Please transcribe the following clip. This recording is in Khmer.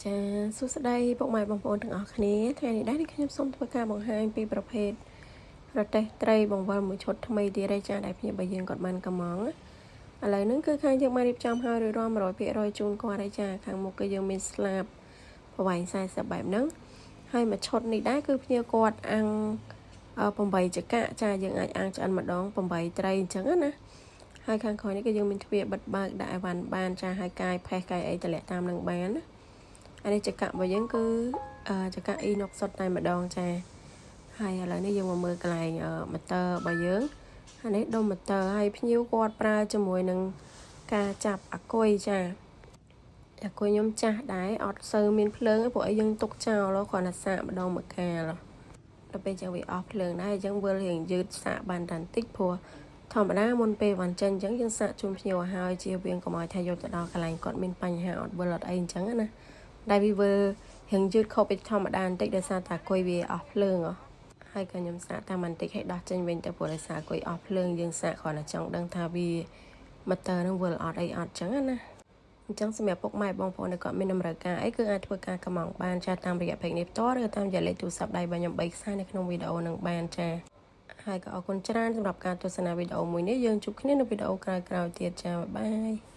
ចាសួស្តីពុកម៉ែបងប្អូនទាំងអស់គ្នាថ្ងៃនេះដែរខ្ញុំសូមធ្វើការបង្ហាញពីប្រភេទរទេះត្រីបង្វិលមួយឈុតថ្មីទៀតហើយចាដែលភ្ញៀវរបស់យើងគាត់បានកំងឥឡូវហ្នឹងគឺខាងយើងបានរៀបចំឲ្យរួចរាល់ 100% ជូនគាត់ហើយចាខាងមុខគឺយើងមានស្លាបប្រវែង40បែបហ្នឹងហើយមួយឈុតនេះដែរគឺភ្ញៀវគាត់អាំង8ចង្កាក់ចាយើងអាចអាំងឆ្អិនម្ដង8ត្រីអញ្ចឹងណាហើយខាងក្រោយនេះគឺយើងមានទ្វារបិទបើកដាក់អីវ៉ាន់បានចាហើយកាយផេះកាយអីតម្លាក់តាមនឹងបានណាអានេះចង្កាក់របស់យើងគឺចង្កាក់អ៊ីណុកសុទ្ធតែម្ដងចាហើយឥឡូវនេះយើងមកមើលកន្លែងម៉ូទ័ររបស់យើងអានេះដុំម៉ូទ័រហើយភ្ញៀវគាត់ប្រើជាមួយនឹងការចាប់អាគុយចាអាគុយខ្ញុំចាស់ដែរអត់សូវមានភ្លើងព្រោះអីយើងទុកចោលគ្រាន់តែសាកម្ដងមួយកាលដល់ពេលចឹងវាអស់ភ្លើងដែរអញ្ចឹងវិលរៀងយឺតសាកបានតែបន្តិចព្រោះធម្មតាមុនពេលវ៉ាន់ចិនអញ្ចឹងយើងសាកជូនភ្ញៀវឲ្យហើយជៀសវាងកុំឲ្យថាយកទៅដល់កន្លែងគាត់មានបញ្ហាអត់វិលអត់អីអញ្ចឹងណាដែលវាវិលរៀងយឺតខុសពីធម្មតាបន្តិចដោយសារតែគុយវាអស់ភ្លើងហើយក៏ខ្ញុំសាកតាមបន្តិចឲ្យដោះចេញវិញទៅព្រោះដោយសារគុយអស់ភ្លើងយើងសាកគ្រាន់តែចង់ដឹងថាវាម៉ូទ័រនឹងវិលអត់អីអត់អញ្ចឹងណាអញ្ចឹងសម្រាប់ពុកម៉ែបងប្អូនដែលគាត់មានតម្រូវការអីគឺអាចធ្វើការកម្មង់បានចាតាមរយៈពេកនេះផ្ទាល់ឬតាមរយៈលេខទូរស័ព្ទដៃរបស់ខ្ញុំ3ខ្សែនៅក្នុងវីដេអូនឹងបានចាហើយក៏អរគុណច្រើនសម្រាប់ការទស្សនាវីដេអូមួយនេះយើងជួបគ្នានៅវីដេអូក្រោយៗទៀតចាបាយបាយ